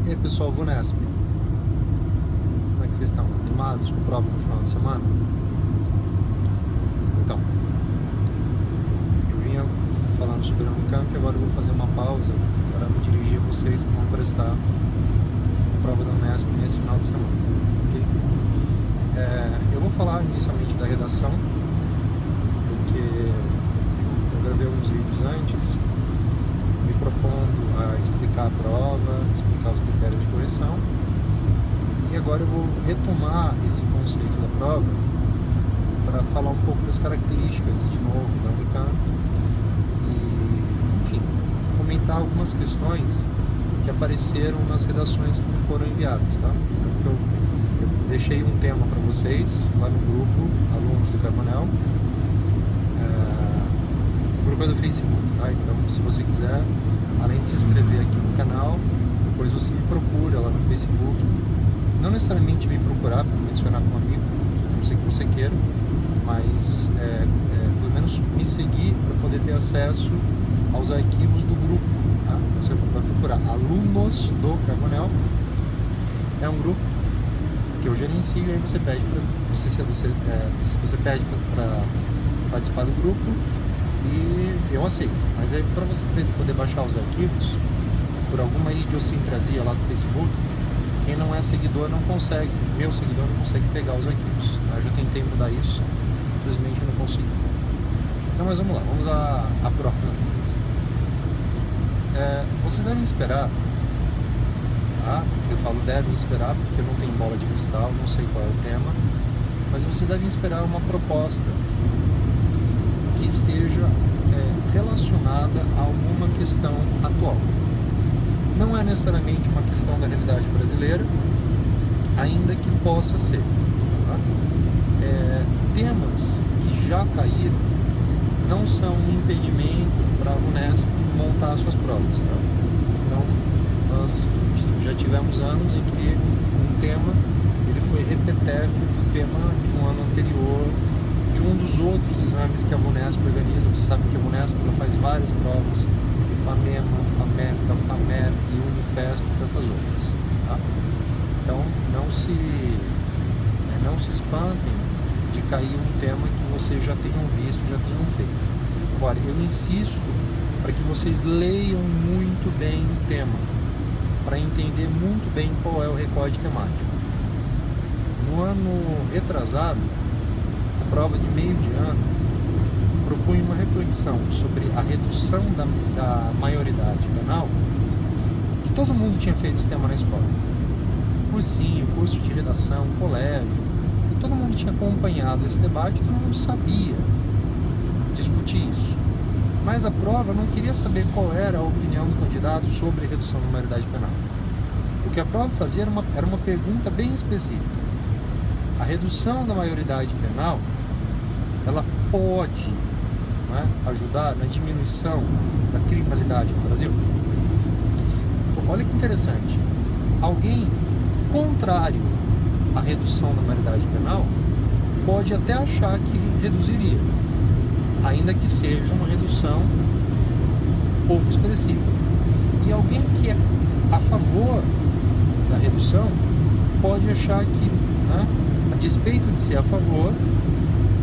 E aí pessoal, VUNESP, como é que vocês estão? Animados com a prova no final de semana? Então, eu vinha falando sobre a Unicamp e agora eu vou fazer uma pausa para me dirigir a vocês que vão prestar a prova da Unesp nesse final de semana, ok? Eu vou falar inicialmente da redação, porque eu gravei alguns vídeos antes me propondo a explicar a prova, explicar os critérios de correção, e agora eu vou retomar esse conceito da prova para falar um pouco das características de novo da Unicamp e, enfim, comentar algumas questões que apareceram nas redações que me foram enviadas, tá? Então, eu deixei um tema para vocês lá no grupo Alunos do Carbonel. O grupo é do Facebook, tá? Então, se você quiser, além de se inscrever aqui no canal, depois você me procura lá no Facebook. Não necessariamente me procurar para me adicionar como amigo, a não ser que você queira, mas pelo menos me seguir para poder ter acesso aos arquivos do grupo, tá? Você vai procurar Alunos do Carbonel. É um grupo que eu gerencio e aí você pede para participar do grupo e eu aceito. Mas é para você poder baixar os arquivos, por alguma idiosincrasia lá do Facebook, quem não é seguidor não consegue, meu seguidor não consegue pegar os arquivos. Eu já tentei mudar isso, infelizmente eu não consigo. Então, mas vamos lá, vamos à prova. Vocês devem esperar, tá? Eu falo devem esperar porque eu não tenho bola de cristal, não sei qual é o tema, mas vocês devem esperar uma proposta que esteja relacionada a alguma questão atual. Não é necessariamente uma questão da realidade brasileira, ainda que possa ser. Tá? Temas que já caíram não são um impedimento para a VUNESP montar suas provas. Tá? Então, nós já tivemos anos em que um tema ele foi repeteco do tema de um ano anterior, de um dos outros exames que a VUNESP organiza. Você sabe que a VUNESP ela faz várias provas, FAMEMA, FAMECA, FAMEP, Unifesp e tantas outras. Tá? Então, não se espantem de cair um tema que vocês já tenham visto, já tenham feito. Agora, eu insisto para que vocês leiam muito bem o tema, para entender muito bem qual é o recorte temático. No ano retrasado, a prova de meio de ano propunha uma reflexão sobre a redução da maioridade penal, que todo mundo tinha feito esse tema na escola. Cursinho, curso de redação, colégio, e todo mundo tinha acompanhado esse debate, todo mundo sabia discutir isso. Mas a prova não queria saber qual era a opinião do candidato sobre a redução da maioridade penal. O que a prova fazia era uma pergunta bem específica. A redução da maioridade penal, ela pode ajudar na diminuição da criminalidade no Brasil? Então, olha que interessante. Alguém contrário à redução da maioridade penal pode até achar que reduziria, ainda que seja uma redução pouco expressiva. E alguém que é a favor da redução pode achar que, a despeito de ser a favor,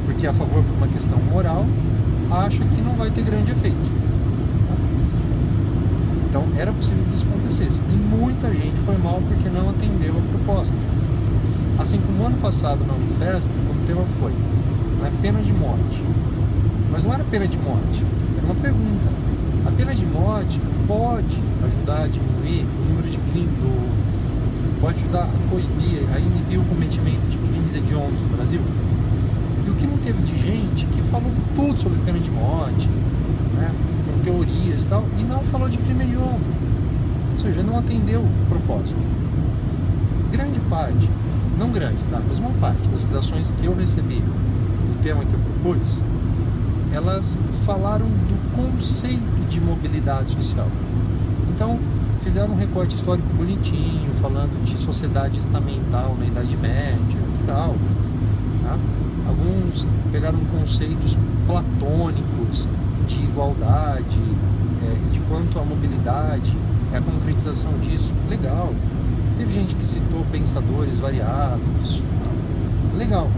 porque é a favor por uma questão moral, acha que não vai ter grande efeito. Então, era possível que isso acontecesse. E muita gente foi mal porque não atendeu a proposta. Assim como ano passado na Unifesp, o tema foi pena de morte. Mas não era pena de morte, era uma pergunta. A pena de morte pode ajudar a diminuir o número de crimes, pode ajudar a coibir, a inibir o cometimento de crimes hediondos no Brasil? E o que não teve de gente que falou tudo sobre pena de morte, com teorias e tal, e não falou de crime hediondo. Ou seja, não atendeu o propósito. Grande parte, não grande, tá? Mas uma parte das redações que eu recebi do tema que eu propus, elas falaram do conceito de mobilidade social. Então, fizeram um recorte histórico bonitinho, falando de sociedade estamental na Idade Média e tal. Tá? Alguns pegaram conceitos platônicos de igualdade, de quanto a mobilidade é a concretização disso. Legal. Teve gente que citou pensadores variados. Legal.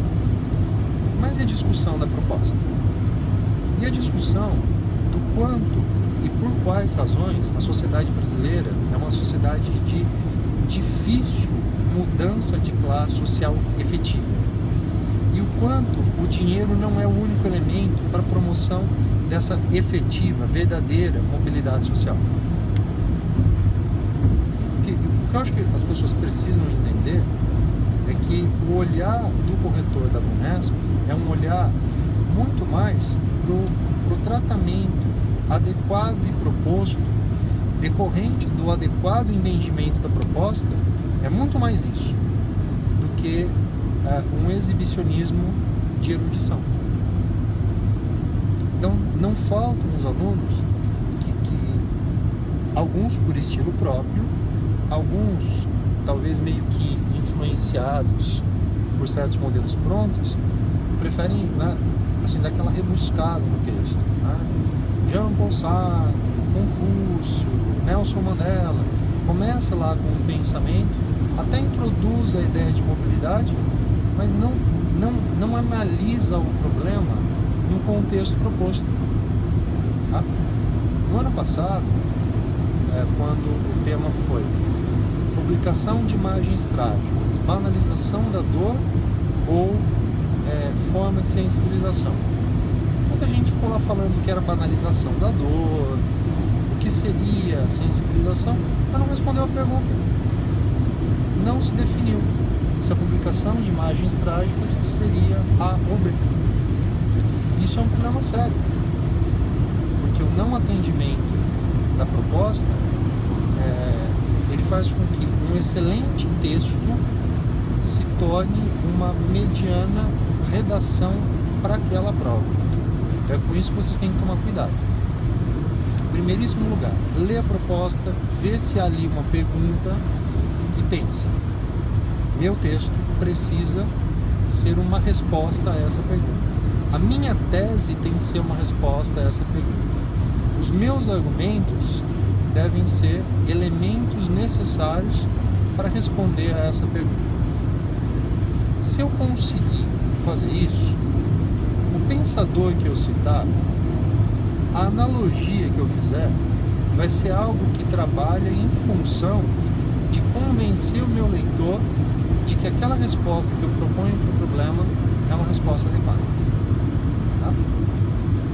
Mas e a discussão da proposta? E a discussão do quanto e por quais razões a sociedade brasileira é uma sociedade de difícil mudança de classe social efetiva. E o quanto o dinheiro não é o único elemento para a promoção dessa efetiva, verdadeira mobilidade social. O que eu acho que as pessoas precisam entender é que o olhar do corretor da VUNESP é um olhar muito mais para o tratamento adequado e proposto, decorrente do adequado entendimento da proposta, é muito mais isso do que um exibicionismo de erudição. Então, não faltam os alunos que alguns por estilo próprio, alguns talvez meio que influenciados por certos modelos prontos, preferem assim, dar aquela rebuscada no texto. Jean Paul Sartre, Confúcio, Nelson Mandela, começa lá com um pensamento, até introduz a ideia de mobilidade, mas não analisa o problema no contexto proposto. Tá? No ano passado, quando o tema foi publicação de imagens trágicas, banalização da dor ou forma de sensibilização. Muita gente ficou lá falando que era banalização da dor, o que seria sensibilização, mas não respondeu a pergunta. Não se definiu se a publicação de imagens trágicas seria A ou B. Isso é um problema sério, porque o não atendimento da proposta ele faz com que um excelente texto se torne uma mediana redação para aquela prova. Então é com isso que vocês têm que tomar cuidado. Em primeiríssimo lugar, lê a proposta, vê se há ali uma pergunta e pensa: meu texto precisa ser uma resposta a essa pergunta. A minha tese tem que ser uma resposta a essa pergunta. Os meus argumentos devem ser elementos necessários para responder a essa pergunta. Se eu conseguir fazer isso, o pensador que eu citar, a analogia que eu fizer, vai ser algo que trabalha em função de convencer o meu leitor de que aquela resposta que eu proponho para o problema é uma resposta adequada. Tá?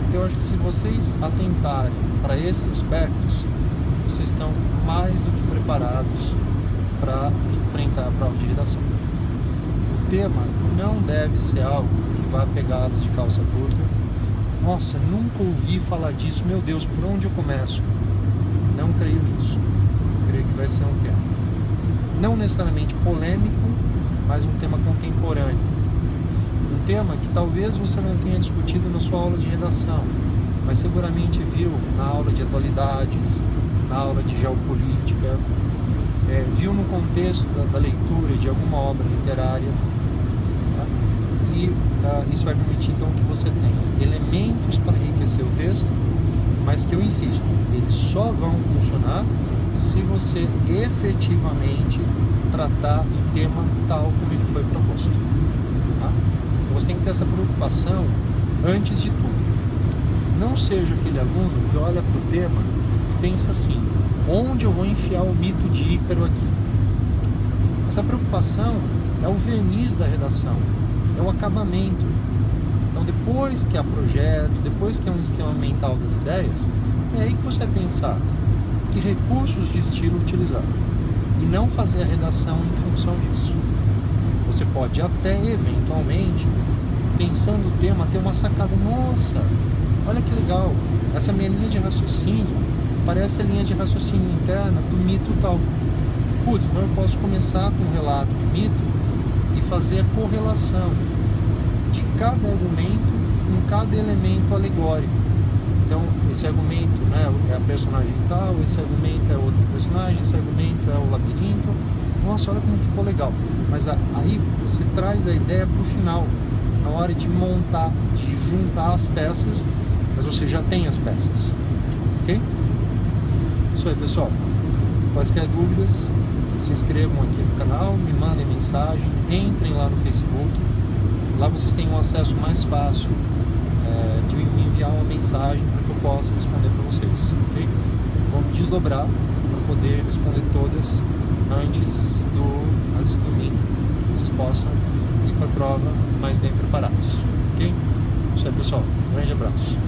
Então eu acho que se vocês atentarem para esses aspectos, vocês estão mais do que preparados para enfrentar a prova de redação. O tema não deve ser algo que vá pegá-los de calça curta. Nossa, nunca ouvi falar disso, meu Deus, por onde eu começo? Não creio nisso. Eu creio que vai ser um tema não necessariamente polêmico, mas um tema contemporâneo. Um tema que talvez você não tenha discutido na sua aula de redação, mas seguramente viu na aula de atualidades, na aula de geopolítica, viu no contexto da leitura de alguma obra literária. Tá? E isso vai permitir então que você tenha elementos para enriquecer o texto, mas que eu insisto, eles só vão funcionar se você efetivamente tratar do tema tal como ele foi proposto. Tá? Então você tem que ter essa preocupação antes de tudo. Não seja aquele aluno que olha para o tema e pensa assim: onde eu vou enfiar o mito de Ícaro aqui? Essa preocupação é o verniz da redação, é o acabamento. Então depois que há projeto, depois que há um esquema mental das ideias, é aí que você vai pensar que recursos de estilo utilizar e não fazer a redação em função disso. Você pode até eventualmente, pensando o tema, ter uma sacada: nossa, olha que legal, essa minha linha de raciocínio parece a linha de raciocínio interna do mito tal. Putz, então eu posso começar com um relato do mito e fazer a correlação de cada argumento com cada elemento alegórico. Então, esse argumento, né, é a personagem tal, esse argumento é outro personagem, esse argumento é o labirinto. Nossa, olha como ficou legal. Mas aí você traz a ideia para o final, na hora de montar, de juntar as peças, mas você já tem as peças. Ok? Isso aí, pessoal. Quaisquer dúvidas, se inscrevam aqui no canal, me mandem mensagem, entrem lá no Facebook. Lá vocês têm um acesso mais fácil de me enviar uma mensagem para que eu possa responder para vocês, ok? Vou me desdobrar para poder responder todas antes do domingo, para que vocês possam ir para a prova mais bem preparados, ok? Isso aí, pessoal. Um grande abraço.